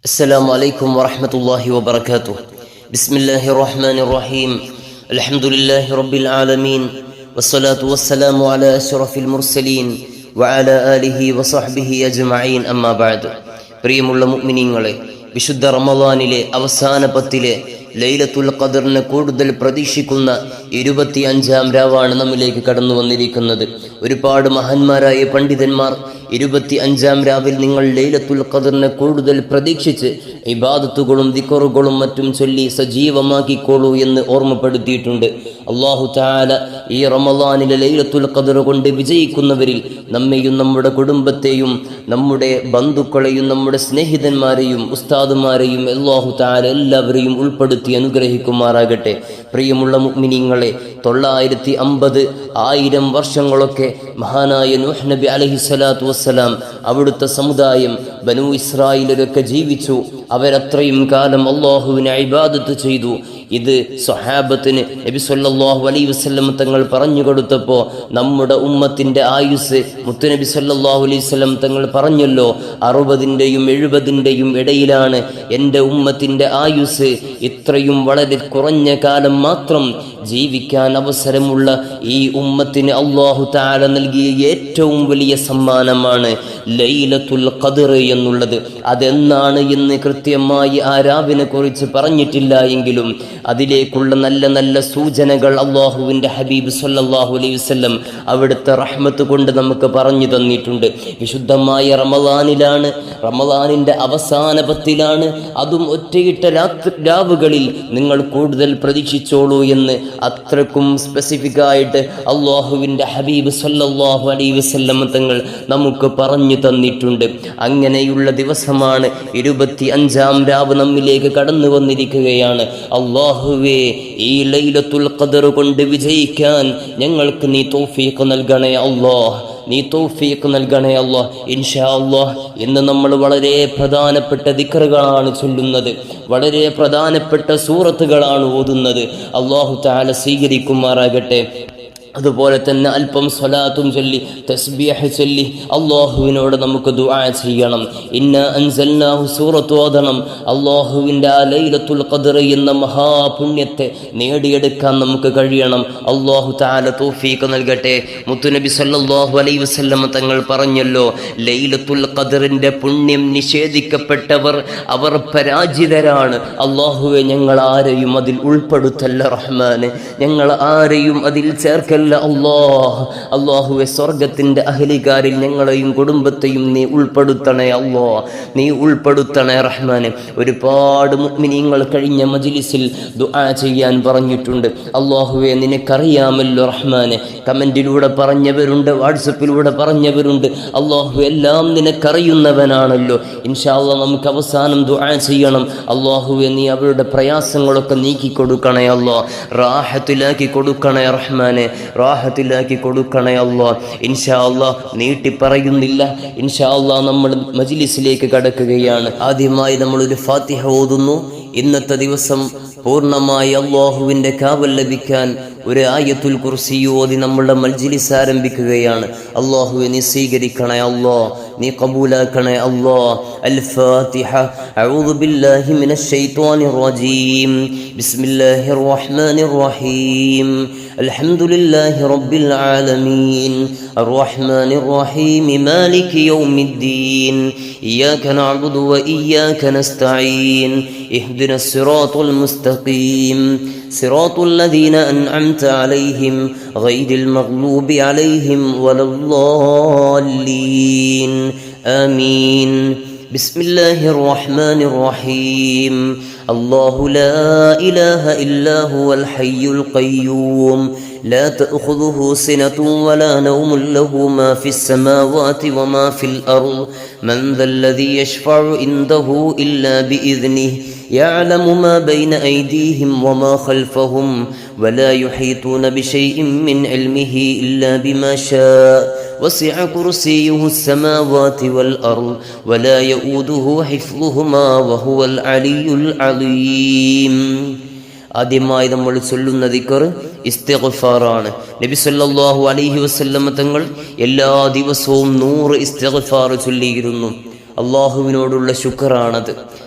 السلام عليكم ورحمة الله وبركاته. بسم الله الرحمن الرحيم. الحمد لله رب العالمين والصلاة والسلام على أشرف المرسلين وعلى آله وصحبه أجمعين. أما بعد. പ്രിയമുള്ള മുഅ്മിനീങ്ങളെ, വിശുദ്ധ റമളാനിലെ അവസാന പത്തിലെ ലൈലത്തുൽ ഖദറിനെ കൂടുതൽ പ്രതീക്ഷിക്കുന്ന 25-ാം രാവാണ് നമ്മിലേക്ക് കടന്നു വന്നിരിക്കുന്നത്. ഒരുപാട് മഹാന്മാരായ പണ്ഡിതന്മാർ 25-ാം രാവിൽ നിങ്ങൾ ലൈലത്തുൽ ഖദറിനെ കൂടുതൽ പ്രതീക്ഷിച്ച് ഇബാദത്തുകളും ദിക്റുകളും മറ്റും ചൊല്ലി സജീവമാക്കിക്കോളൂ എന്ന് ഓർമ്മപ്പെടുത്തിയിട്ടുണ്ട്. അല്ലാഹു തആല ഈ റമളാനിലെ ലൈലത്തുൽ ഖദർ കൊണ്ട് വിജയിക്കുന്നവരിൽ നമ്മെയും നമ്മുടെ കുടുംബത്തെയും നമ്മുടെ ബന്ധുക്കളെയും നമ്മുടെ സ്നേഹിതന്മാരെയും ഉസ്താദുമാരെയും അല്ലാഹു തആല എല്ലാവരെയും ഉൾപ്പെടുത്തി അനുഗ്രഹിക്കുമാറാകട്ടെ. പ്രിയമുള്ള മുഅ്മിനീങ്ങളെ, 950 1000 വർഷങ്ങളൊക്കെ മഹാനായ നൂഹ് നബി അലൈഹിസ്സലാത്തു വസ്സലാം അവിടുത്തെ സമുദായം ബനൂ ഇസ്രായേലരൊക്കെ ജീവിച്ചു. അവരത്രയും കാലം അല്ലാഹുവിനെ ഇബാദത്ത് ചെയ്തു. ഇത് സ്വഹാബത്തിന് നബി സല്ലല്ലാഹു അലൈഹി വസല്ലം തങ്ങൾ പറഞ്ഞു കൊടുത്തപ്പോൾ നമ്മുടെ ഉമ്മത്തിന്റെ ആയുസ് മുത്തുനബി സല്ലല്ലാഹു അലൈഹി വസല്ലം തങ്ങൾ പറഞ്ഞല്ലോ, 60-ന്റെയും 70-ന്റെയും ഇടയിലാണ് എൻ്റെ ഉമ്മത്തിന്റെ ആയുസ്. ഇത്രയും വളരെ കുറഞ്ഞ കാലം മാത്രം ജീവിക്കാൻ അവസരമുള്ള ഈ ഉമ്മത്തിന് അല്ലാഹു തആല നൽകിയ ഏറ്റവും വലിയ സമ്മാനമാണ് ലൈലത്തുൽ ഖദർ എന്നുള്ളത്. അതെന്നാണ് എന്ന് കൃത്യമായി ആ രാവിനെ കുറിച്ച് പറഞ്ഞിട്ടില്ല എങ്കിലും അതിലേക്കുള്ള നല്ല നല്ല സൂചനകൾ അല്ലാഹുവിൻ്റെ ഹബീബ് സല്ലല്ലാഹു അലൈഹി വസല്ലം അവിടുത്തെ റഹ്മത്ത് കൊണ്ട് നമുക്ക് പറഞ്ഞു തന്നിട്ടുണ്ട്. വിശുദ്ധമായ റമളാനിലാണ്, റമളാനിൻ്റെ അവസാന പത്തിലാണ്, അതും ഒറ്റയിട്ട രാവുകളിൽ നിങ്ങൾ കൂടുതൽ പ്രതീക്ഷിച്ചോളൂ എന്ന് അത്രക്കും സ്പെസിഫിക് ആയിട്ട് അല്ലാഹുവിൻ്റെ ഹബീബ് സല്ലല്ലാഹു അലൈഹി വസല്ലം തങ്ങൾ നമുക്ക് പറഞ്ഞു തന്നിട്ടുണ്ട്. അങ്ങനെയുള്ള ദിവസമാണ് 25-ാം രാവ് നമ്മിലേക്ക് കടന്നു വന്നിരിക്കുകയാണ്. അല്ലാഹുവേ, ഈ ലൈലത്തുൽ ഖദർ കൊണ്ട് വിജയിക്കാൻ ഞങ്ങൾക്ക് നീ തൗഫീഖ് നൽകണേ അല്ലാഹ്, നീ തൗഫീഖ് നൽകണേ അല്ലാഹ്. ഇൻഷാ അല്ലാഹ് ഇന്ന് നമ്മൾ വളരെ പ്രധാനപ്പെട്ട ദിക്റുകളാണ് ചൊല്ലുന്നത്, വളരെ പ്രധാനപ്പെട്ട സൂറത്തുകളാണ് ഓതുന്നത്. അല്ലാഹു തആല സ്വീകരിക്കുമാറാകട്ടെ. അതുപോലെ തന്നെ അല്പം സ്വലാത്തും ചൊല്ലി തസ്ബീഹ് ചൊല്ലി അല്ലാഹുവിനോട് നമുക്ക് ദുആ ചെയ്യണം. ഇന്നാ അൻസൽനാഹു സൂറത്ത് ഓതണം. അല്ലാഹുവിൻ്റെ ആ ലൈലത്തുൽ ഖദർ എന്ന മഹാപുണ്യത്തെ നേടിയെടുക്കാൻ നമുക്ക് കഴിയണം. അല്ലാഹു തആല തൗഫീഖ് നൽകട്ടെ. മുത്തുനബി സല്ലല്ലാഹു അലൈഹി വസല്ലം തങ്ങൾ പറഞ്ഞല്ലോ, ലൈലത്തുൽ ഖദറിൻ്റെ പുണ്യം നിഷേധിക്കപ്പെട്ടവർ അവർ പരാജിതരാണ്. അല്ലാഹുവേ, ഞങ്ങൾ ആരെയും അതിൽ ഉൾപ്പെടുത്തല്ല റഹ്മാനെ, ഞങ്ങൾ ആരെയും അതിൽ ചേർക്കല്ല അല്ലാഹ്. അല്ലാഹുവേ, സ്വർഗത്തിന്റെ അഹ്ലികാരിൽ ഞങ്ങളെയും കുടുംബത്തെയും നീ ഉൾപ്പെടുത്തണേ അല്ലാഹ്, നീ ഉൾപ്പെടുത്തണേ റഹ്മാനെ. ഒരുപാട് മുഅ്മിനീങ്ങൾ കഴിഞ്ഞ മജ്ലിസിൽ ദുആ ചെയ്യാൻ പറഞ്ഞിട്ടുണ്ട്. അല്ലാഹുവേ, നിനക്കറിയാമല്ലോ റഹ്മാനെ. കമന്റിലൂടെ പറഞ്ഞവരുണ്ട്, വാട്സപ്പിലൂടെ പറഞ്ഞവരുണ്ട്. അല്ലാഹു എല്ലാം നിനക്കറിയുന്നവനാണല്ലോ. ഇൻഷാ അല്ലാഹ് നമുക്ക് അവസാനം ദുആ ചെയ്യണം. അല്ലാഹുവേ, നീ അവരുടെ പ്രയാസങ്ങളൊക്കെ നീക്കി കൊടുക്കണേ അല്ലാഹ്, റാഹത്തിലാക്കി കൊടുക്കണേ റഹ്മാനെ, റാഹത്തിലാക്കി കൊടുക്കണേ അല്ലാഹ്. ഇൻഷാ അല്ലാഹ് നീട്ടി പറയുന്നില്ല. ഇൻഷാ അല്ലാഹ് നമ്മൾ മജ്ലിസിലേക്ക് കടക്കുകയാണ്. ആദ്യമായി നമ്മളൊരു ഫാത്തിഹ ഓതുന്നു. ഇന്നത്തെ ദിവസം പൂർണ്ണമായി അല്ലാഹുവിൻ്റെ കാവൽ ലഭിക്കാൻ ഒരു ആയത്തുൽ കുർസി ഓതി നമ്മളുടെ മജ്ലിസ് ആരംഭിക്കുകയാണ്. അല്ലാഹുവേ, നീ സ്വീകരിക്കണേ അല്ലാഹ്, നീ ഖബൂലാക്കണേ അല്ലാഹ്. അൽ ഫാത്തിഹ. അഊദു ബില്ലാഹി മിനശ് ശൈത്വാനിർ റജീം. ബിസ്മില്ലാഹിർ റഹ്മാനിർ റഹീം. അൽഹംദുലില്ലാഹി റബ്ബിൽ ആലമീൻ അർറഹ്മാനിർ റഹീം മാലികി യൗമിദ്ദീൻ ഇയ്യാക നഅ്ബുദു വ ഇയ്യാക നസ്തഈൻ ഇഹ്ദിനസ് സിറാത്തുൽ മുസ്തഖീം സിറാത്തുൽ ലദീന അൻഅംത അലൈഹിം ഗൈറിൽ മഗ്ലൂബി അലൈഹിം വലദ്ദാല്ലീൻ. ആമീൻ. ബിസ്മില്ലാഹിർ റഹ്മാനിർ റഹീം. അല്ലാഹു ലാ ഇലാഹ ഇല്ലാ ഹുവൽ ഹയ്യുൽ ഖയ്യൂം لا تأخذه سنة ولا نوم له ما في السماوات وما في الأرض من ذا الذي يشفع عنده إلا بإذنه يعلم ما بين أيديهم وما خلفهم ولا يحيطون بشيء من علمه إلا بما شاء وسع كرسيه السماوات والأرض ولا يؤوده حفظهما وهو العلي العظيم. ആദ്യമായി നമ്മൾ ചൊല്ലുന്ന ദിക്ർ ഇസ്തിഗ്ഫാറാണ്. നബി സല്ലല്ലാഹു അലൈഹി വസല്ലം തങ്ങൾ എല്ലാ ദിവസവും 100 ഇസ്തിഗ്ഫാർ ചൊല്ലിയിരുന്നു. അള്ളാഹുവിനോടുള്ള ശുക്റാണത്.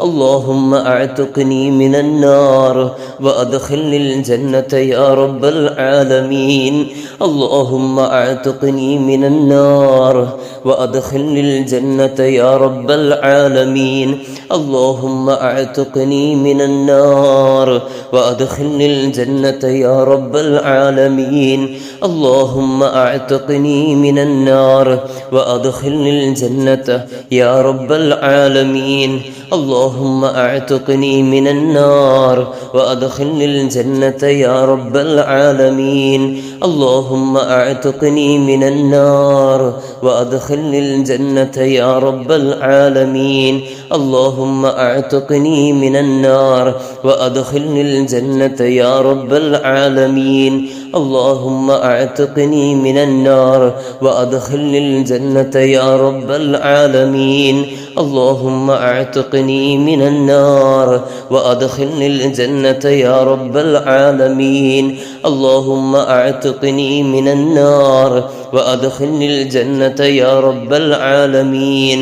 اللهم أعتقني من النار وأدخلني الجنة يا رب العالمين اللهم أعتقني من النار وأدخلني الجنة يا رب العالمين اللهم أعتقني من النار وأدخلني الجنة يا رب العالمين اللهم أعتقني من النار وأدخلني الجنة يا رب العالمين اللهم أعتقني من النار وأدخلني الجنة يا رب العالمين اللهم أعتقني من النار وأدخلني الجنة يا رب العالمين اللهم أعتقني من النار وأدخلني الجنة يا رب العالمين اللهم أعتقني من النار وأدخلني الجنة يا رب العالمين اللهم أعتقني من النار وأدخلني الجنة يا رب العالمين اللهم أعتقني من النار وأدخلني الجنة يا رب العالمين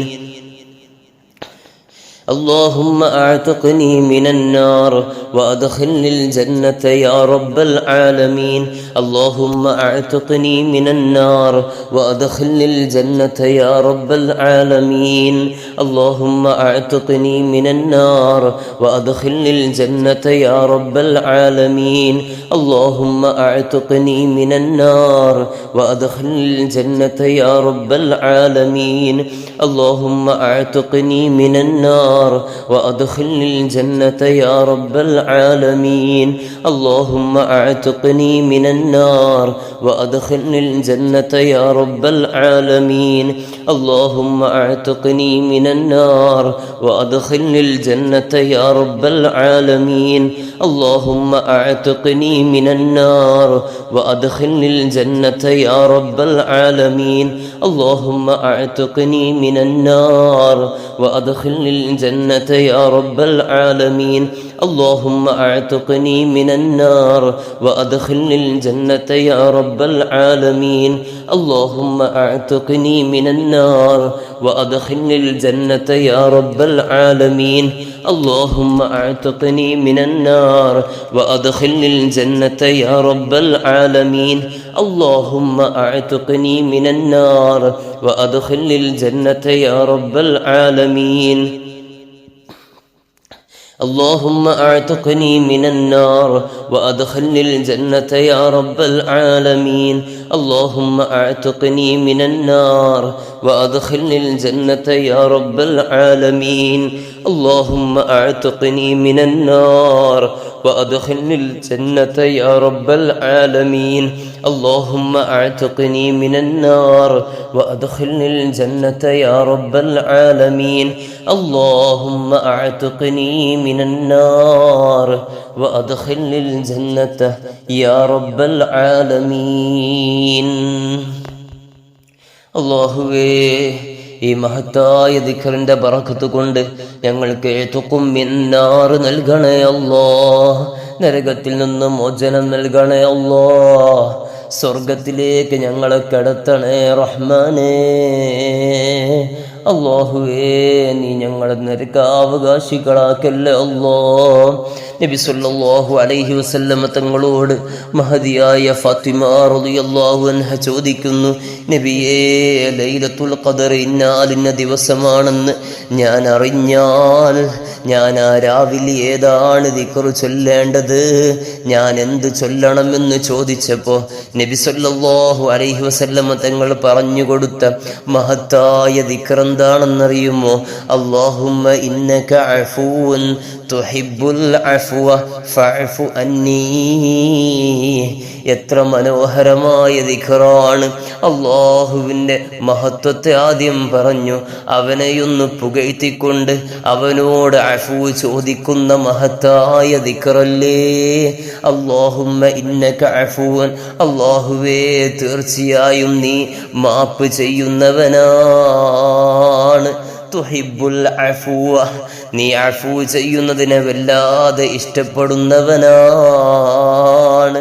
اللهم أعتقني من النار وأدخلني الجنة يا رب العالمين اللهم أعتقني من النار وأدخلني الجنة يا رب العالمين اللهم أعتقني من النار وأدخلني الجنة يا رب العالمين اللهم أعتقني من النار وأدخلني الجنة يا رب العالمين اللهم أعتقني من النار وأدخلني الجنة يا رب العالمين اللهم أعتقني من النار وأدخلني الجنة يا رب العالمين اللهم أعتقني من النار وأدخلني الجنة يا رب العالمين اللهم أعتقني من النار وأدخلني الجنة يا رب العالمين اللهم أعتقني من النار وأدخلني الجنة يا رب العالمين اللهم أعتقني من النار وأدخلني الجنة يا رب العالمين اللهم أعتقني من النار وأدخلني الجنة يا رب العالمين اللهم أعتقني من النار وأدخلني الجنة يا رب العالمين اللهم أعتقني من النار وأدخلني الجنة يا رب العالمين اللهم أعتقني من النار وأدخلني الجنة يا رب العالمين اللهم أعتقني من النار وأدخلني الجنة يا رب العالمين اللهم أعتقني من النار وأدخلني الجنة يا رب العالمين اللهم أعتقني من النار وأدخلني الجنة يا رب العالمين اللهم أعتقني من النار وأدخلني الجنة يا رب العالمين അല്ലാഹുവേ ഈ മഹത്തായ ദിക്റിന്റെ ബറക്കത്ത് കൊണ്ട് ഞങ്ങൾക്ക് തുഖും മിന്നാർ നൽകണേ അല്ലാഹ് നരകത്തിൽ നിന്ന് മോചനം നൽകണേ അല്ലാഹ് സ്വർഗത്തിലേക്ക് ഞങ്ങളെ കടത്തണേ റഹ്മാനേ അല്ലാഹുവേ നീ ഞങ്ങളെ നരകാവകാശികളാക്കല്ലേ അല്ലാഹ് നബി സല്ലല്ലാഹു അലൈഹി വസല്ലം തങ്ങളോട് മഹദിയായ ഫാത്തിമ റളിയല്ലാഹു അൻഹ ചോദിക്കുന്നു, നബിയേ ലൈലത്തുൽ ഖദർ ഇന്ന ദിവസമാണെന്ന് ഞാൻ അറിഞ്ഞാൽ ഞാൻ ആ രാവിലെ ഏതാണ് ദിക്ർ ചൊല്ലേണ്ടത്, ഞാൻ എന്ത് ചൊല്ലണമെന്ന് ചോദിച്ചപ്പോൾ നബി സല്ലല്ലാഹു അലൈഹി വസല്ലം തങ്ങൾ പറഞ്ഞു കൊടുത്ത മഹത്തായ ദിക്ർ എന്താണെന്നറിയുമോ? അല്ലാഹുമ്മ ഇന്നക അഫൂൻ തുഹിബ്ബുൽ അഫ്വ ഫഅഫു അന്നീ. എത്ര മനോഹരമായ ദിക്റാണ്! അള്ളാഹുവിൻ്റെ മഹത്വത്തെ ആദ്യം പറഞ്ഞു, അവനെയൊന്ന് പുകഴ്ത്തിക്കൊണ്ട് അവനോട് അഫു ചോദിക്കുന്ന മഹത്തായ ദിക്റല്ലേ അല്ലാഹുമ്മ ഇന്നക അഫൂൻ. അള്ളാഹുവേ തീർച്ചയായും നീ മാപ്പ് ചെയ്യുന്നവനാണ്. തുഹിബ്ബുൽ അഫ്വ, നീ അഫു ചെയ്യുന്നതിനെ വല്ലാതെ ഇഷ്ടപ്പെടുന്നവനാണ്.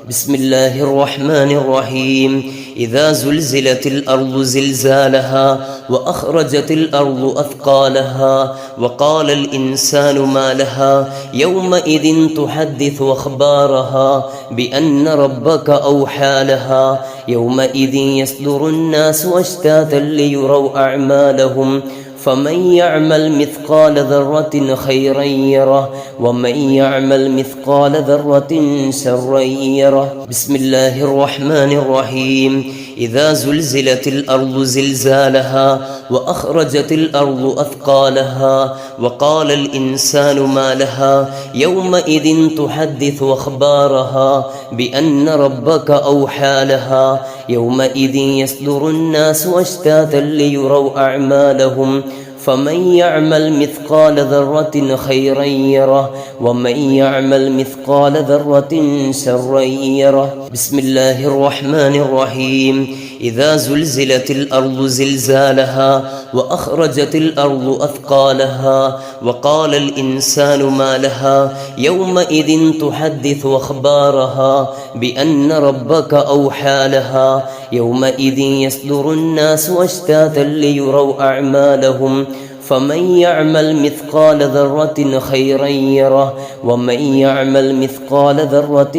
بسم الله الرحمن الرحيم إذا زلزلت الأرض زلزالها وأخرجت الأرض أثقالها وقال الإنسان ما لها يومئذ تحدث أخبارها بأن ربك أوحى لها يومئذ يصدر الناس أشتاتا ليروا أعمالهم فمن يعمل مثقال ذرة خيرا يره ومن يعمل مثقال ذرة شرا يره بسم الله الرحمن الرحيم إذا زلزلت الأرض زلزالها وأخرجت الأرض أثقالها وقال الإنسان ما لها يومئذ تحدث أخبارها بأن ربك أوحى لها يومئذ يصدر الناس أشتاتا ليروا أعمالهم فمن يعمل مثقال ذرة خيرا يره ومن يعمل مثقال ذرة شرا يره بسم الله الرحمن الرحيم إذا زلزلت الأرض زلزالها وأخرجت الأرض أثقالها وقال الإنسان ما لها يومئذ تحدث أخبارها بأن ربك أوحى لها يومئذ يصدر الناس أشتاتا ليروا أعمالهم فمن يعمل مثقال ذرة خيرا يره ومن يعمل مثقال ذرة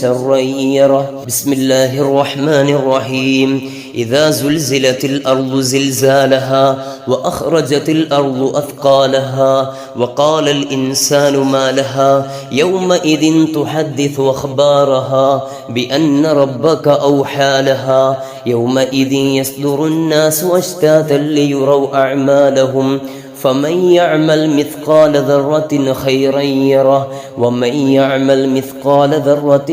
شرا يره بسم الله الرحمن الرحيم إذا زلزلت الأرض زلزالها وأخرجت الأرض أثقالها وقال الإنسان ما لها يومئذ تحدث أخبارها بأن ربك أوحى لها يومئذ يصدر الناس أشتاتا ليروا أعمالهم فمن يعمل مثقال ذرة خيرا يره ومن يعمل مثقال ذرة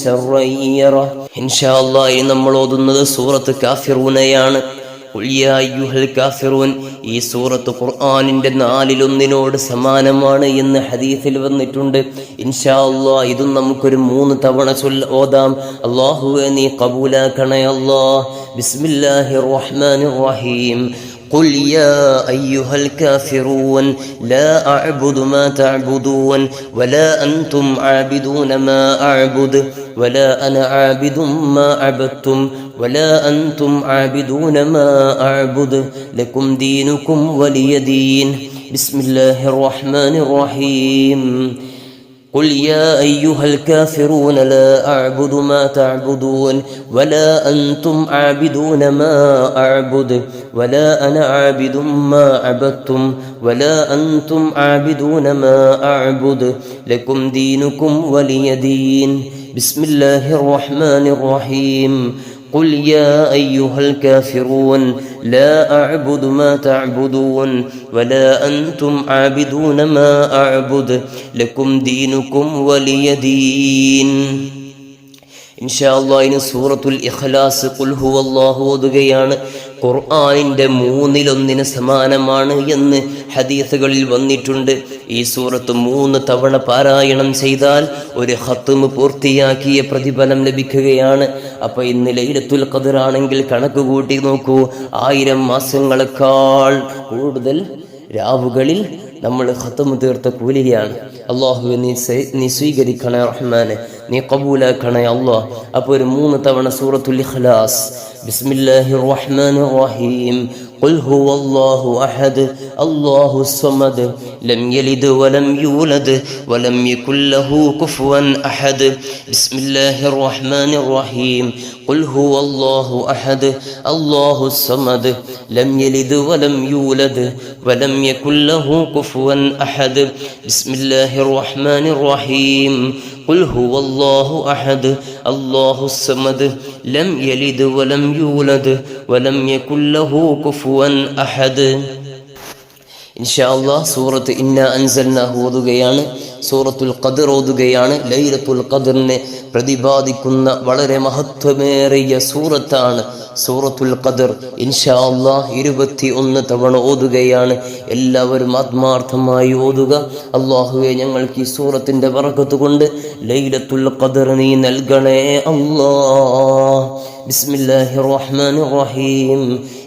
شرا يره إن شاء الله നമ്മൾ ഓതുന്നത് സൂറത്ത് കാഫിറൂനയാണ്. ഖുൽ യാ അയ്യുഹൽ കാഫിറൂൻ ഈ സൂറത്ത് ഖുർആനിന്റെ 1/4 സമാനമാണ് എന്ന് ഹദീസിൽ വന്നിട്ടുണ്ട്. ഇൻഷാ അല്ലാഹ് ഇതും നമുക്കൊരു 3 തവണ ഓതാം. അല്ലാഹുവേ നീ ഖബൂലാക്കണേ അല്ലാഹ്. ബിസ്മില്ലാഹിർ റഹ്മാനിർ റഹീം قل يا أيها الكافرون لا أعبد ما تعبدون ولا أنتم عابدون ما أعبد ولا أنا عابد ما عبدتم ولا أنتم عابدون ما أعبد لكم دينكم ولي دين بسم الله الرحمن الرحيم قل يا أيها الكافرون لا أعبد ما تعبدون ولا أنتم عابدون ما أعبد ولا أنا عابد ما عبدتم ولا أنتم عابدون ما أعبد لكم دينكم ولي دين بسم الله الرحمن الرحيم قل يا أيها الكافرون لا أعبد ما تعبدون ولا أنتم عابدون ما أعبد لكم دينكم ولي دين ഇൻഷാ അല്ലാഹ് ഇനി സൂറത്തുൽ ഇഖ്ലാസ് ഖുൽ ഹുവല്ലാഹു ഓതുകയാണ്. ഖുർആനിന്റെ 1/3 സമാനമാണ് എന്ന് ഹദീസുകളിൽ വന്നിട്ടുണ്ട്. ഈ സൂറത്ത് 3 തവണ പാരായണം ചെയ്താൽ ഒരു ഖത്മ് പൂർത്തിയാക്കിയ പ്രതിഫലം ലഭിക്കുകയാണ്. അപ്പോൾ ഇന്ന് ലൈലത്തുൽ ഖദ്ർ ആണെങ്കിൽ കണക്ക് കൂട്ടി നോക്കൂ, 1000 മാസങ്ങളെക്കാൾ കൂടുതൽ രാവുകളിൽ നമ്മൾ ഖത്മ് തീർത്ത കൂലിയാണ്. അല്ലാഹുവേ നീ സ്വീകരിക്കണേ റഹ്മാനെ, നീ ഖബൂലാക്കണേ അല്ലാഹ്. അപ്പോൾ ഒരു 3 തവണ സൂറത്തുൽ ഇഖ്ലാസ്. ബിസ്മില്ലാഹിർ റഹ്മാനിർ റഹീം قل هو الله أحد الله الصمد لم يلد ولم يولد ولم يكن له كفوا أحد بسم الله الرحمن الرحيم قل هو الله أحد الله الصمد لم يلد ولم يولد ولم يكن له كفوا أحد بسم الله الرحمن الرحيم قل هو الله أحد الله الصمد لم يلد ولم يولد ولم يكن له كفوا أحد ഇൻഷാ അല്ലാഹ് സൂറത്ത് ഇന്നാ അൻസൽനാഹു ഓതുകയാണ്. സൂറത്തുൽ ഖദ്ർ ഓതുകയാണ്. ലൈലത്തുൽ ഖദ്റിനെ പ്രതിപാദിക്കുന്ന വളരെ മഹത്വമേറിയ സൂറത്താണ് സൂറത്തുൽ ഖദ്ർ. ഇൻഷാ അല്ലാഹ് 21 തവണ ഓതുകയാണ്. എല്ലാവരും ആത്മാർത്ഥമായി ഓതുക. അല്ലാഹുവേ ഞങ്ങൾക്ക് ഈ സൂറത്തിന്റെ ബറക്കത്ത് കൊണ്ട് ലൈലത്തുൽ ഖദ്ർ നീ നൽകണേ അല്ലാഹ്. ബിസ്മില്ലാഹിർ റഹ്മാനിർ റഹീം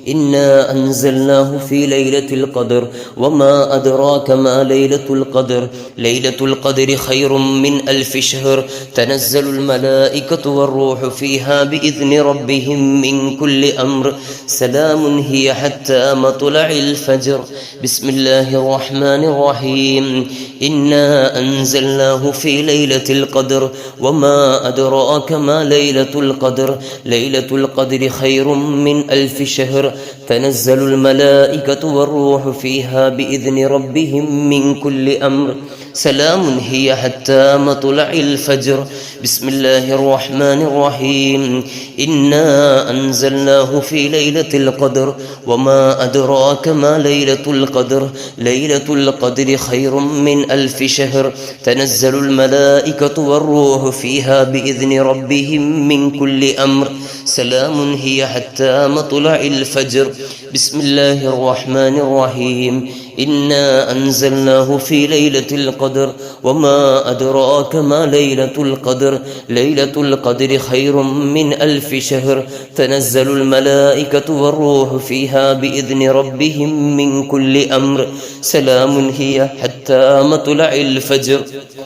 إنا أنزلناه في ليلة القدر وما أدراك ما ليلة القدر ليلة القدر خير من ألف شهر تنزل الملائكة والروح فيها بإذن ربهم من كل أمر سلام هي حتى مطلع الفجر بسم الله الرحمن الرحيم إنا أنزلناه في ليلة القدر وما أدراك ما ليلة القدر ليلة القدر خير من ألف شهر تنزل الملائكة والروح فيها بإذن ربهم من كل أمر سلام هي حتى مطلع الفجر بسم الله الرحمن الرحيم إنا أنزلناه في ليلة القدر وما أدراك ما ليلة القدر ليلة القدر خير من ألف شهر تنزل الملائكة والروح فيها بإذن ربهم من كل أمر سلام هي حتى مطلع الفجر بسم الله الرحمن الرحيم إنا أنزلناه في ليلة القدر وما أدراك ما ليلة القدر ليلة القدر خير من ألف شهر تنزل الملائكة والروح فيها بإذن ربهم من كل أمر سلام هي حتى مطلع الفجر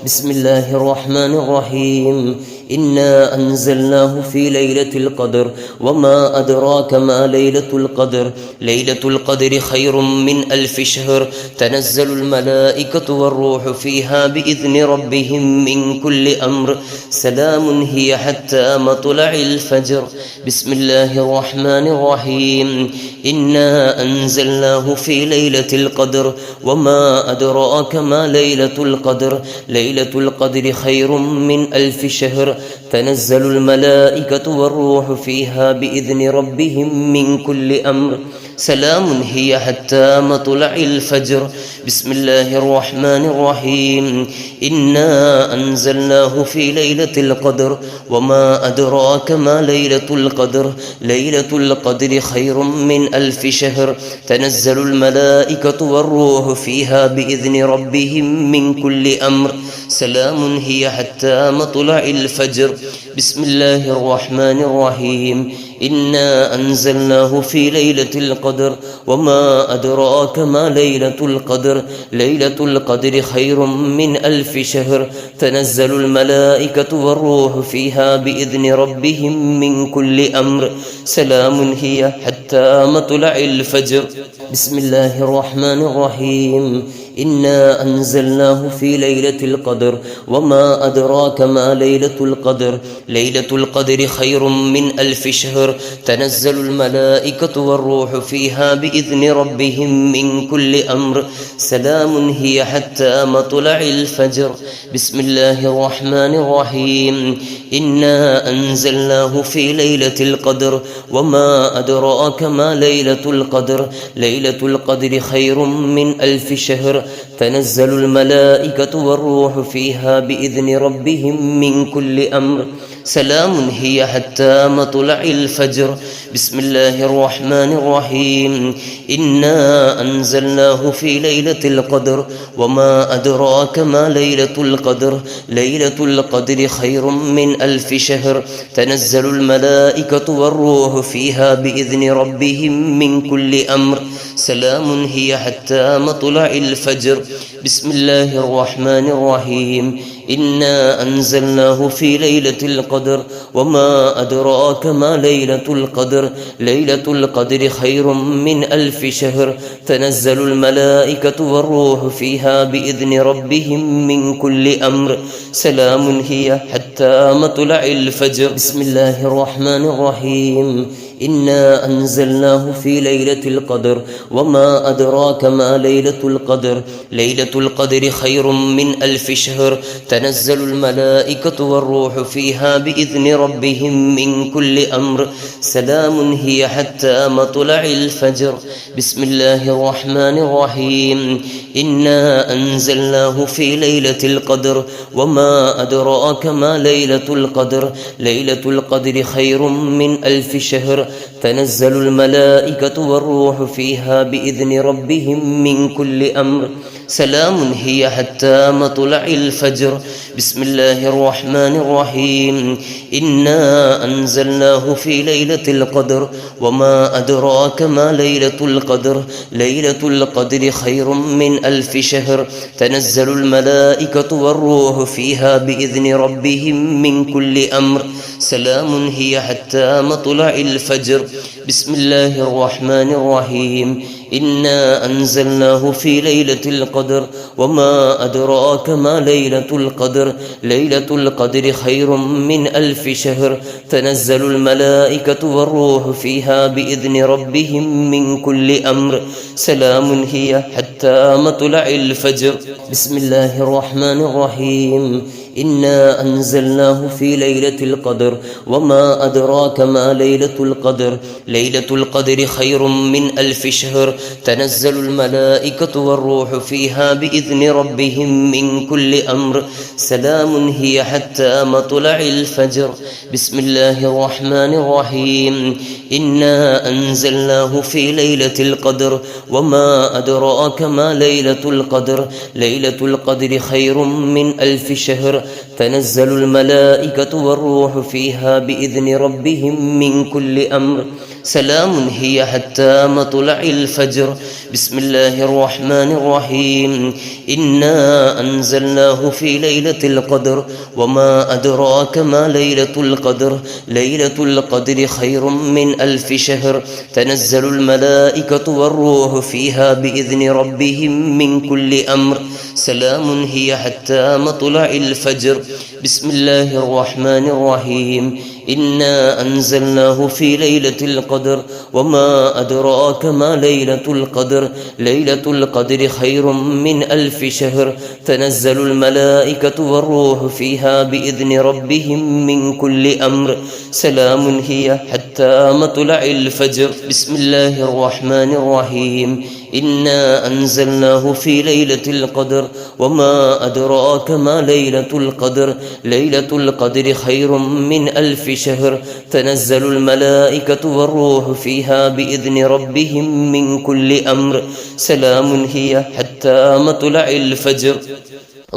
بسم الله الرحمن الرحيم إنا أنزلناه في ليلة القدر وما أدراك ما ليلة القدر ليلة القدر خير من ألف شهر تنزل الملائكة والروح فيها بإذن ربهم من كل أمر سلام هي حتى مطلع الفجر بسم الله الرحمن الرحيم إنا أنزلناه في ليلة القدر وما أدراك ما ليلة القدر ليلة القدر خير من ألف شهر تنزل الملائكة والروح فيها بإذن ربهم من كل أمر سلام هي حتى مطلع الفجر بسم الله الرحمن الرحيم إنا أنزلناه في ليلة القدر وما أدراك ما ليلة القدر ليلة القدر خير من ألف شهر تنزل الملائكة والروح فيها بإذن ربهم من كل أمر سلام هي حتى مطلع الفجر بسم الله الرحمن الرحيم إنا أنزلناه في ليلة القدر وما أدراك ما ليلة القدر ليلة القدر خير من ألف شهر تنزل الملائكة والروح فيها بإذن ربهم من كل أمر سلام هي حتى مطلع الفجر بسم الله الرحمن الرحيم إنا أنزلناه في ليلة القدر وما أدراك ما ليلة القدر ليلة القدر خير من ألف شهر تنزل الملائكة والروح فيها بإذن ربهم من كل أمر سلام هي حتى مطلع الفجر بسم الله الرحمن الرحيم إنا أنزلناه في ليلة القدر وما أدراك ما ليلة القدر ليلة القدر خير من ألف شهر تنزل الملائكة والروح فيها بإذن ربهم من كل أمر سلام هي حتى مطلع الفجر بسم الله الرحمن الرحيم إنا أنزلناه في ليلة القدر وما أدراك ما ليلة القدر ليلة القدر خير من ألف شهر تنزل الملائكة والروح فيها بإذن ربهم من كل أمر سلام هي حتى مطلع الفجر بسم الله الرحمن الرحيم إنا أنزلناه في ليلة القدر وما أدراك ما ليلة القدر ليلة القدر خير من ألف شهر تنزل الملائكة والروح فيها بإذن ربهم من كل أمر سلام هي حتى مطلع الفجر بسم الله الرحمن الرحيم إنا أنزلناه في ليلة القدر وما أدراك ما ليلة القدر ليلة القدر خير من ألف شهر تنزل الملائكة والروح فيها بإذن ربهم من كل أمر سلام هي حتى مطلع الفجر بسم الله الرحمن الرحيم إنا أنزلناه في ليلة القدر وما أدراك ما ليلة القدر ليلة القدر خير من ألف شهر تنزل الملائكة والروح فيها بإذن ربهم من كل أمر سلام هي حتى مطلع الفجر بسم الله الرحمن الرحيم إنا أنزلناه في ليلة القدر وما أدراك ما ليلة القدر ليلة القدر خير من ألف شهر تنزل الملائكة والروح فيها بإذن ربهم من كل أمر سلام هي حتى مطلع الفجر بسم الله الرحمن الرحيم إنا أنزلناه في ليلة القدر وما أدراك ما ليلة القدر ليلة القدر خير من ألف شهر تنزل الملائكة والروح فيها بإذن ربهم من كل أمر سلام هي حتى مطلع الفجر بسم الله الرحمن الرحيم إنا أنزلناه في ليلة القدر وما أدراك ما ليلة القدر ليلة القدر خير من ألف شهر تنزل الملائكة والروح فيها بإذن ربهم من كل أمر سلام هي حتى مطلع الفجر بسم الله الرحمن الرحيم إنا أنزلناه في ليلة القدر وما أدراك ما ليلة القدر ليلة القدر خير من ألف شهر تنزل الملائكة والروح فيها بإذن ربهم من كل أمر سلام هي حتى مطلع الفجر بسم الله الرحمن الرحيم إنا أنزلناه في ليلة القدر وما أدراك ما ليلة القدر ليلة القدر خير من ألف شهر تنزل الملائكة والروح فيها بإذن ربهم من كل أمر سلام هي حتى مطلع الفجر بسم الله الرحمن الرحيم إنا أنزلناه في ليلة القدر وما أدراك ما ليلة القدر ليلة القدر خير من ألف شهر تنزل الملائكة والروح فيها بإذن ربهم من كل أمر سلام هي حتى مطلع الفجر بسم الله الرحمن الرحيم إنا أنزلناه في ليلة القدر وما أدراك ما ليلة القدر ليلة القدر خير من ألف شهر تنزل الملائكة والروح فيها بإذن ربهم من كل أمر سلام هي حتى مطلع الفجر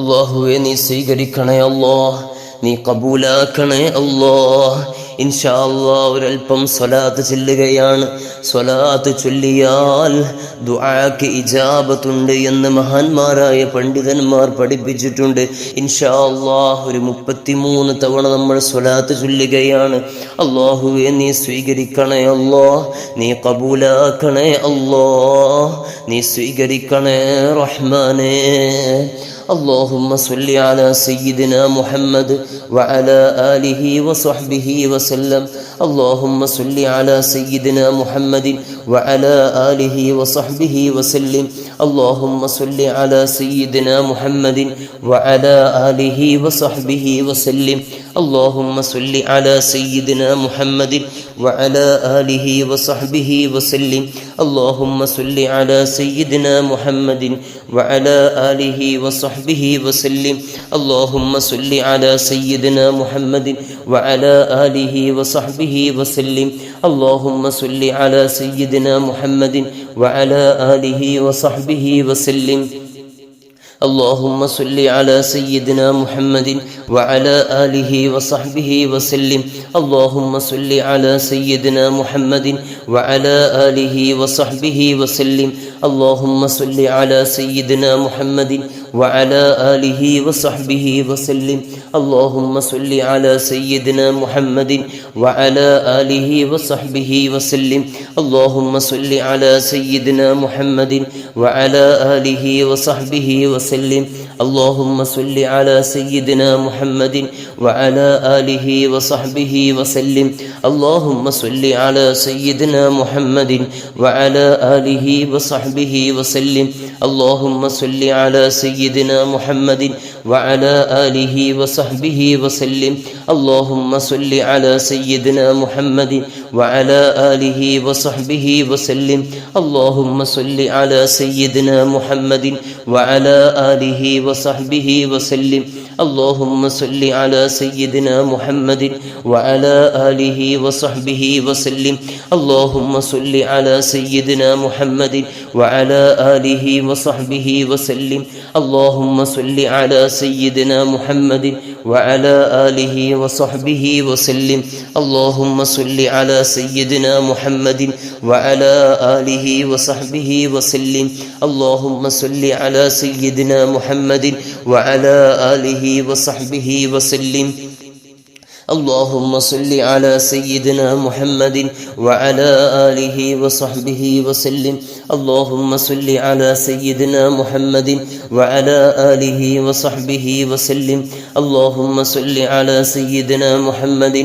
الله നീ സ്വീകരിക്കണേ അല്ലാഹ് നീ കബൂലാക്കണേ അല്ലാഹ് ഇൻഷാ അല്ലാഹ് ഒരൽപ്പം സ്വലാത്ത് ചൊല്ലുകയാണ് സ്വലാത്ത് ചൊല്ലിയാൽ ദുആക്ക് ഇജാബത്തുണ്ട് എന്ന് മഹാന്മാരായ പണ്ഡിതന്മാർ പഠിപ്പിച്ചിട്ടുണ്ട് ഇൻഷാ അല്ലാഹ് ഒരു 33 തവണ നമ്മൾ സ്വലാത്ത് ചൊല്ലുകയാണ് അല്ലാഹുവേ നീ സ്വീകരിക്കണേ അല്ലാഹ് നീ കബൂലാക്കണേ അല്ലാഹ് നീ സ്വീകരിക്കണേ റഹ്മാനേ اللهم صل على سيدنا محمد وعلى آله وصحبه وسلم اللهم صل على سيدنا محمد وعلى آله وصحبه وسلم اللهم صل على سيدنا محمد وعلى آله وصحبه وسلم اللهم صل على سيدنا محمد وعلى آله وصحبه وسلم اللهم صل على سيدنا محمد وعلى آله وصحبه وسلم اللهم صل على سيدنا محمد وعلى آله وصحبه وسلم اللهم صل على سيدنا محمد وعلى آله وصحبه وسلم اللهم صل على سيدنا محمد وعلى آله وصحبه وسلم اللهم صل على سيدنا محمد وعلى آله وصحبه وسلم اللهم صل على سيدنا محمد وعلى آله وصحبه وسلم اللهم صل على سيدنا محمد وعلى آله وصحبه وسلم اللهم صل على سيدنا محمد وعلى آله وصحبه وسلم اللهم صل على سيدنا محمد وعلى آله وصحبه وسلم اللهم صل على سيدنا محمد وعلى آله وصحبه وسلم اللهم صل على سيدنا محمد وعلى آله وصحبه وسلم. اللهم صل على سيدنا محمد وعلى آله وصحبه وسلم. اللهم صل على سيدنا محمد وعلى آله وصحبه وسلم. اللهم صل على سيدنا محمد وعلى آله وصحبه وسلم. اللهم صل على سيدنا محمد وعلى آله وصحبه وسلم. اللهم صل على سيدنا محمد وعلى آله وصحبه وسلم. اللهم صل على سيدنا محمد وعلى آله وصحبه وسلم. اللهم صل على سيدنا محمد وعلى آله وصحبه وسلم. اللهم صل على سيدنا محمد وعلى آله وصحبه وسلم. اللهم صل على سيدنا محمد وعلى آله وصحبه وسلم. اللهم صل على سيدنا محمد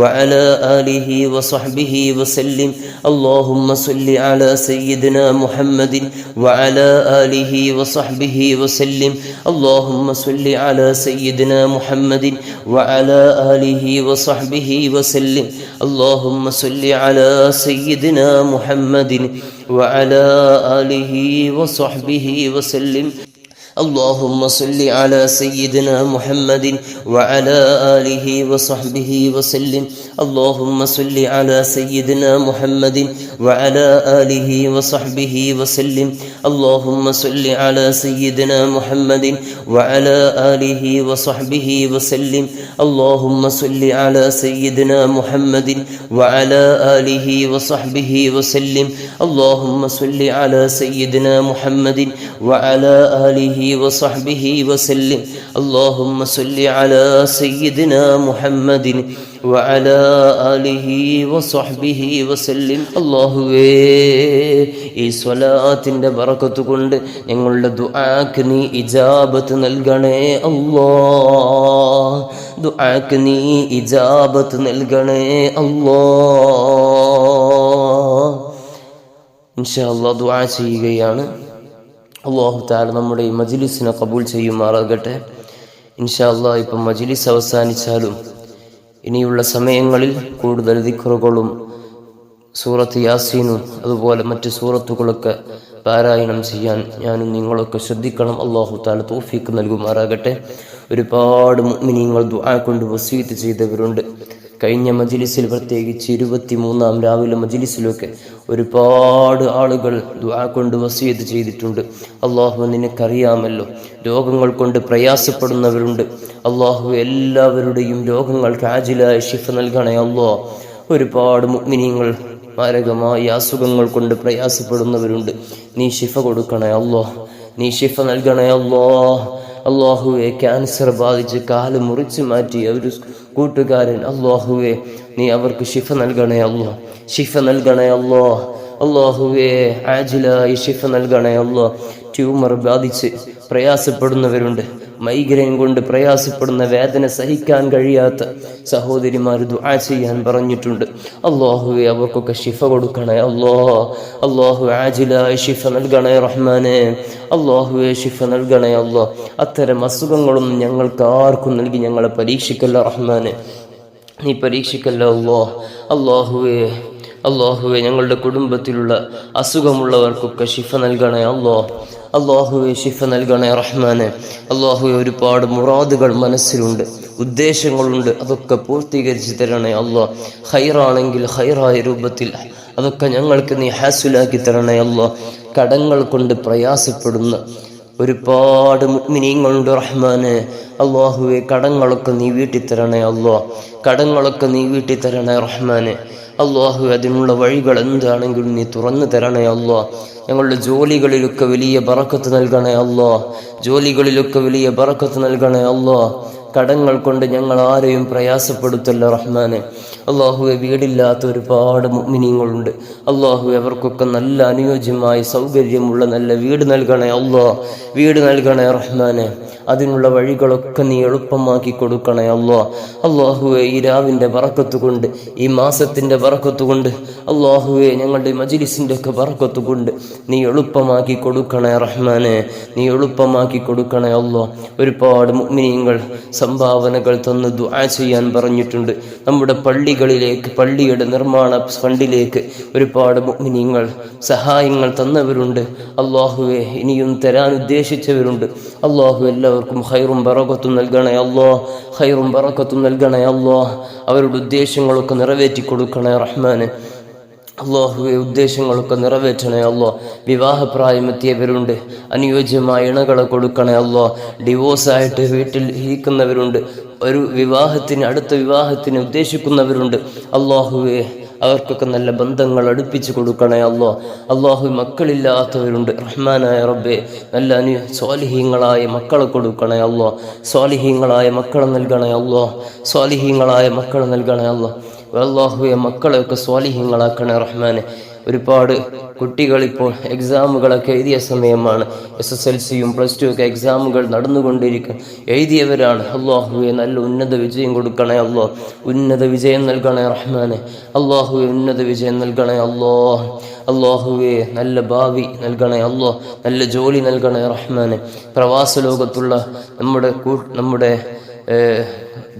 وعلى آله وصحبه وسلم. اللهم صل على سيدنا محمد وعلى آله وصحبه وسلم. اللهم صل على سيدنا محمد وعلى آله وصحبه وسلم. اللهم صل على سيدنا محمد وعلى آله وصحبه وسلم. اللهم صل على سيدنا محمد وعلى آله وصحبه وسلم. اللهم صل على سيدنا محمد وعلى آله وصحبه وسلم. اللهم صل على سيدنا محمد وعلى آله وصحبه وسلم. اللهم صل على سيدنا محمد وعلى آله وصحبه وسلم. اللهم صل على سيدنا محمد وعلى آله وصحبه وسلم. اللهم صل على سيدنا محمد وعلى آله وصحبه وسلم. അല്ലാഹുവേ, ഈ സ്വലാത്തിന്റെ ബറക്കത്ത് കൊണ്ട് ഞങ്ങളുടെ ദുആക്ക് നീ ഇജാബത്ത് നൽകണേ അല്ലാഹ്. ദുആക്ക് നീ ഇജാബത്ത് നൽകണേ അല്ലാഹ്. ഇൻഷാ അല്ലാഹ് ദുആ ചെയ്യുകയാണ്. അല്ലാഹു തആല നമ്മുടെ ഈ മജ്ലിസിനെ ഖബൂൽ ചെയ്യുമാറാകട്ടെ. ഇൻഷാ അല്ലാഹ് ഇപ്പം മജ്ലിസ് അവസാനിച്ചാലും ഇനിയുള്ള സമയങ്ങളിൽ കൂടുതൽ ദിക്റുകളും സൂറത്ത് യാസീനും അതുപോലെ മറ്റ് സൂറത്തുകളൊക്കെ പാരായണം ചെയ്യാൻ ഞാനും നിങ്ങളൊക്കെ ശ്രദ്ധിക്കണം. അല്ലാഹു തആല തൗഫീഖ് നൽകുമാറാകട്ടെ. ഒരുപാട് മുഅ്മിനീങ്ങൾ ദുആ കൊണ്ട് വസീയത്ത് ചെയ്തവരുണ്ട്. കഴിഞ്ഞ മജ്ലിസിൽ പ്രത്യേകിച്ച് 23-ാം രാവിലെ മജ്ലിസിലൊക്കെ ഒരുപാട് ആളുകൾ ദുആ കൊണ്ട് വസിയത്ത് ചെയ്തിട്ടുണ്ട്. അല്ലാഹു നിനക്കറിയാമല്ലോ, രോഗങ്ങൾ കൊണ്ട് പ്രയാസപ്പെടുന്നവരുണ്ട്. അല്ലാഹു എല്ലാവരുടെയും രോഗങ്ങൾക്ക് ആജിലായ ശിഫ നൽകണേ അല്ലാഹ്. ഒരുപാട് മുഅ്മിനീങ്ങൾ മാരകമായ അസുഖങ്ങൾ കൊണ്ട് പ്രയാസപ്പെടുന്നവരുണ്ട്. നീ ശിഫ കൊടുക്കണേ അല്ലാഹ്, നീ ശിഫ നൽകണേ അല്ലാഹ്. അല്ലാഹുവെ, ക്യാൻസർ ബാധിച്ച് കാല് മുറിച്ച് മാറ്റിയ ഒരു കൂട്ടുകാരൻ, അല്ലാഹുവെ നീ അവർക്ക് ശിഫ നൽകണേ അല്ലാഹ്, ശിഫ നൽകണേ അല്ലാഹ്. അല്ലാഹുവെ, ആജിലായി ശിഫ നൽകണേ അല്ലാഹ്. ട്യൂമർ ബാധിച്ച് പ്രയാസപ്പെടുന്നവരുണ്ട്. മൈഗ്രെയിൻ കൊണ്ട് പ്രയാസപ്പെടുന്ന, വേദന സഹിക്കാൻ കഴിയാത്ത സഹോദരിമാർ ദുആ ചെയ്യാൻ പറഞ്ഞിട്ടുണ്ട്. അല്ലാഹുവെ, അവർക്കൊക്കെ ശിഫ കൊടുക്കണേ അല്ലാഹ്. അല്ലാഹു ആജിലായ ശിഫ നൽകണേ റഹ്മാനെ. അല്ലാഹുവെ, ശിഫ നൽകണേ അല്ലാഹ്. അത്തരം അസുഖങ്ങളൊന്നും ഞങ്ങൾക്ക് ആർക്കും നൽകി ഞങ്ങളെ പരീക്ഷിക്കല്ല റഹ്മാനെ, നീ പരീക്ഷിക്കല്ല അല്ലാഹ്. അല്ലാഹുവെ, ഞങ്ങളുടെ കുടുംബത്തിലുള്ള അസുഖമുള്ളവർക്കൊക്കെ ശിഫ നൽകണേ അല്ലാഹ്. അല്ലാഹുവെ, ശിഫ നൽകണേ റഹ്മാനെ. അല്ലാഹുവെ, ഒരുപാട് മുറാദുകൾ മനസ്സിലുണ്ട്, ഉദ്ദേശങ്ങളുണ്ട്, അതൊക്കെ പൂർത്തീകരിച്ച് തരണേ അല്ലാഹ്. ഖൈറാണെങ്കിൽ ഖൈറായ രൂപത്തിൽ അതൊക്കെ ഞങ്ങൾക്ക് നീ ഹാസുലാക്കി തരണേ അല്ലാഹ്. കടങ്ങൾ കൊണ്ട് പ്രയാസപ്പെടുന്ന ഒരുപാട് മുഅ്മിനീങ്ങളുണ്ട് റഹ്മാനെ. അല്ലാഹുവെ, കടങ്ങളൊക്കെ നീ വീട്ടിത്തരണേ അല്ലാഹ്, കടങ്ങളൊക്കെ നീ വീട്ടിത്തരണേ റഹ്മാനെ. അല്ലാഹു, അതിനുള്ള വഴികൾ എന്താണെങ്കിലും നീ തുറന്നു തരണേ അല്ലാഹ്. ഞങ്ങളുടെ ജോലികളിലൊക്കെ വലിയ ബറക്കത്ത് നൽകണേ അല്ലാഹ്, ജോലികളിലൊക്കെ വലിയ ബറക്കത്ത് നൽകണേ അല്ലാഹ്. കടങ്ങൾ കൊണ്ട് ഞങ്ങൾ ആരെയും പ്രയാസപ്പെടുത്തല്ല റഹ്മാനെ. അള്ളാഹുവെ, വീടില്ലാത്ത ഒരുപാട് മുഅ്മിനീങ്ങളുണ്ട്. അള്ളാഹുവെ, അവർക്കൊക്കെ നല്ല അനുയോജ്യമായ സൗകര്യമുള്ള നല്ല വീട് നൽകണേ അള്ളാഹ്. വീട് നൽകണേ റഹ്മാനെ. അതിനുള്ള വഴികളൊക്കെ നീ എളുപ്പമാക്കി കൊടുക്കണേ അള്ളാഹ്. അള്ളാഹുവെ, ഈ രാവിൻ്റെ ബറക്കത്ത് കൊണ്ട്, ഈ മാസത്തിൻ്റെ ബറക്കത്ത് കൊണ്ട്, അള്ളാഹുവെ, ഞങ്ങളുടെ മജ്ലിസിൻ്റെ ഒക്കെ ബറക്കത്ത് കൊണ്ട് നീ എളുപ്പമാക്കി കൊടുക്കണേ റഹ്മാനെ. നീ എളുപ്പമാക്കി കൊടുക്കണേ അള്ളാഹ്. ഒരുപാട് മുഅ്മിനീങ്ങൾ സംഭാവനകൾ തന്ന് ദുആ ചെയ്യാൻ പറഞ്ഞിട്ടുണ്ട്. നമ്മുടെ പള്ളികളിലേക്ക്, പള്ളിയുടെ നിർമ്മാണ ഫണ്ടിലേക്ക് ഒരുപാട് മുഅ്മിനീങ്ങൾ സഹായങ്ങൾ തന്നവരുണ്ട്. അള്ളാഹുവെ, ഇനിയും തരാൻ ഉദ്ദേശിച്ചവരുണ്ട്. അള്ളാഹു എല്ലാവർക്കും ഖൈറും ബറക്കത്തും നൽകണേ അല്ലാഹ്. ഖൈറും ബറക്കത്തും നൽകണേ അല്ലാഹ്. അവരുടെ ഉദ്ദേശങ്ങളൊക്കെ നിറവേറ്റി കൊടുക്കണേ റഹ്മാനെ. അള്ളാഹുവെ, ഉദ്ദേശങ്ങളൊക്കെ നിറവേറ്റണേ അല്ലാഹ്. വിവാഹപ്രായമെത്തിയവരുണ്ട്, അനുയോജ്യമായ ഇണകളെ കൊടുക്കണേ അല്ലാഹ്. ഡിവോഴ്സായിട്ട് വീട്ടിൽ ഇരിക്കുന്നവരുണ്ട്, ഒരു വിവാഹത്തിന്, അടുത്ത വിവാഹത്തിന് ഉദ്ദേശിക്കുന്നവരുണ്ട്. അള്ളാഹുവെ, അവർക്കൊക്കെ നല്ല ബന്ധങ്ങൾ അടുപ്പിച്ച് കൊടുക്കണേ അല്ലാഹ്. അള്ളാഹു, മക്കളില്ലാത്തവരുണ്ട്, റഹ്മാനായ റബ്ബെ, നല്ല സ്വാലിഹീങ്ങളായ മക്കളെ കൊടുക്കണേ അല്ലാഹ്. സ്വാലിഹീങ്ങളായ മക്കളെ നൽകണേ അല്ലാഹ്. സ്വാലിഹീങ്ങളായ മക്കളെ നൽകണേ അല്ലാഹ്. അള്ളാഹുവെ, മക്കളെയൊക്കെ സ്വാലിഹീങ്ങളാക്കണേ റഹ്മാനെ. ഒരുപാട് കുട്ടികളിപ്പോൾ എക്സാമുകളൊക്കെ എഴുതിയ സമയമാണ്. SSLCയും +2 ഒക്കെ എക്സാമുകൾ നടന്നുകൊണ്ടിരിക്കും. എഴുതിയവരാണ്. അള്ളാഹുവെ, നല്ല ഉന്നത വിജയം കൊടുക്കണേ അല്ലാഹ്. ഉന്നത വിജയം നൽകണേ റഹ്മാനെ. അള്ളാഹുവെ, ഉന്നത വിജയം നൽകണേ അല്ലാഹ്. അള്ളാഹുവെ, നല്ല ഭാവി നൽകണേ അല്ലാഹ്. നല്ല ജോലി നൽകണേ റഹ്മാനെ. പ്രവാസ ലോകത്തുള്ള നമ്മുടെ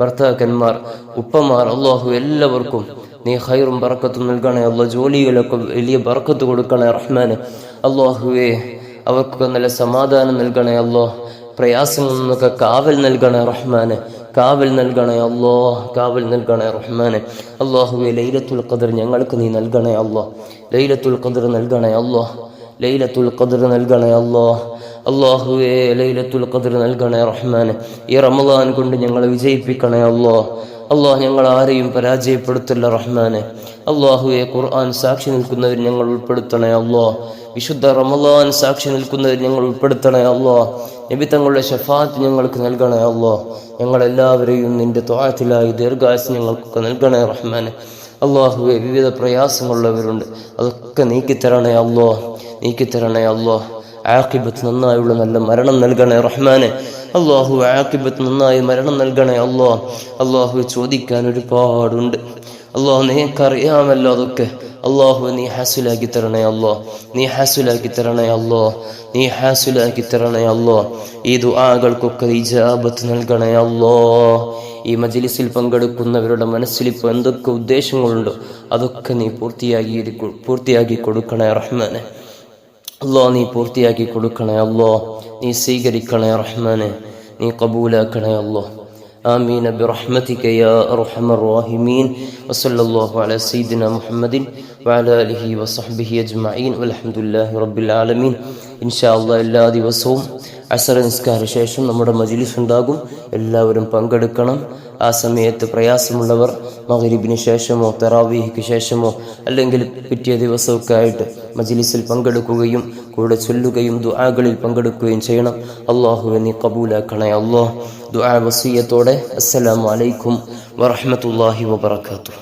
ഭർത്താക്കന്മാർ, ഉപ്പമാർ, അള്ളാഹു എല്ലാവർക്കും നീ ഖൈറും ബറക്കത്തും നൽകണേ അല്ലാഹ്. ജോലികളൊക്കെ വലിയ ബറക്കത്ത് കൊടുക്കണേ റഹ്മാനെ. അള്ളാഹുവെ, അവർക്കൊക്കെ നല്ല സമാധാനം നൽകണേ അല്ലാഹ്. പ്രയാസങ്ങളിൽ നിന്നൊക്കെ കാവൽ നൽകണേ റഹ്മാനെ. കാവൽ നൽകണേ അല്ലാഹ്. കാവൽ നൽകണേ റഹ്മാനെ. അള്ളാഹുവെ, ലൈലത്തുൽ ഖദ്ർ ഞങ്ങൾക്ക് നീ നൽകണേ അല്ലാഹ്. ലൈലത്തുൽ ഖദ്ർ നൽകണേ അല്ലാഹ്. ലൈലത്തുൽ ഖദ്ർ നൽകണേ അല്ലാഹ്. അള്ളാഹുവെ, ലൈലത്തുൽ ഖദ്ർ നൽകണേ റഹ്മാനെ. ഈ റമളാൻ കൊണ്ട് ഞങ്ങളെ വിജയിപ്പിക്കണേ അല്ലാഹ്. അള്ളാഹ്, ഞങ്ങൾ ആരെയും പരാജയപ്പെടുത്തല്ല റഹ്മാനെ. അള്ളാഹുവെ, ഖുർആൻ സാക്ഷി നിൽക്കുന്നവർ ഞങ്ങൾ ഉൾപ്പെടുത്തണേ അല്ലാഹ്. വിശുദ്ധ റമളാൻ സാക്ഷി നിൽക്കുന്നവർ ഞങ്ങൾ ഉൾപ്പെടുത്തണേ അല്ലാഹ്. നബി തങ്ങളുടെ ശഫാഅത്ത് ഞങ്ങൾക്ക് നൽകണേ അല്ലാഹ്. ഞങ്ങളെല്ലാവരെയും നിന്റെ ത്വഅത്തിലായി ദീർഘായുസ്സ് ഞങ്ങൾക്കൊക്കെ നൽകണേ റഹ്മാനെ. അള്ളാഹുവെ, വിവിധ പ്രയാസങ്ങളുള്ളവരുണ്ട്, അതൊക്കെ നീക്കിത്തരണേ അല്ലാഹ്. നീക്കിത്തരണേ അല്ലാഹ്. ആഖിബത്ത് നന്നായുള്ള നല്ല മരണം നൽകണേ റഹ്മാനെ. അള്ളാഹു, ആഖിബത്ത് നന്നായി മരണം നൽകണേ അല്ലാഹ്. അള്ളാഹു, ചോദിക്കാൻ ഒരുപാടുണ്ട് അള്ളാഹു, നിനക്കറിയാമല്ലോ അതൊക്കെ. അള്ളാഹു, നീ ഹാസിലാക്കി തരണേ അല്ലാഹ്. നീ ഹാസിലാക്കി തരണേ അല്ലാഹ്. നീ ഹാസിലാക്കി തരണേ അല്ലാഹ്. ഈ ദുആകൾക്കൊക്കെ ഇജാബത്ത് നൽകണേ അല്ലാഹ്. ഈ മജ്ലിസിൽ പങ്കെടുക്കുന്നവരുടെ മനസ്സിൽ ഇപ്പോൾ എന്തൊക്കെ ഉദ്ദേശങ്ങളുണ്ടോ അതൊക്കെ നീ പൂർത്തിയാക്കി കൊടുക്കണേ റഹ്മാനെ. അല്ലാഹ്, നീ പൂർത്തിയാക്കി കൊടുക്കണേ അല്ലാഹ്. നീ സ്വീകരിക്കണേ റഹ്മാനെ. നീ കബൂലാക്കണേ അല്ലാഹ്. ആമീൻ ബിറഹ്മതിക യാ അർഹമർ റഹീമീൻ. വസല്ലല്ലാഹു അലാ സയ്യിദിന മുഹമ്മദിൻ വഅലാ ആലിഹി വസഹ്ബിഹി അജ്മഈൻ വൽഹംദുലില്ലാഹി റബ്ബിൽ ആലമീൻ. ഇൻഷാ അല്ലാഹ് എല്ലാ ദിവസവും അസ്ർ നിസ്കാര ശേഷം നമ്മുടെ മജ്ലിസ് ഉണ്ടാകും. എല്ലാവരും പങ്കെടുക്കണം. ആ സമയത്ത് പ്രയാസമുള്ളവർ മഗ്രിബിന് ശേഷമോ തറാവീഹിക്ക് ശേഷമോ അല്ലെങ്കിൽ പിറ്റേ ദിവസമൊക്കെ ആയിട്ട് മജ്ലിസിൽ പങ്കെടുക്കുകയും കൂടെ ചൊല്ലുകയും ദുആകളിൽ പങ്കെടുക്കുകയും ചെയ്യണം. അല്ലാഹുവേ, നീ കബൂലാക്കണേ അല്ലാഹ്. ദുആ വസിയത്തോടെ അസ്സലാമു അലൈക്കും വറഹ്മത്തുള്ളാഹി വബറകാതുഹു.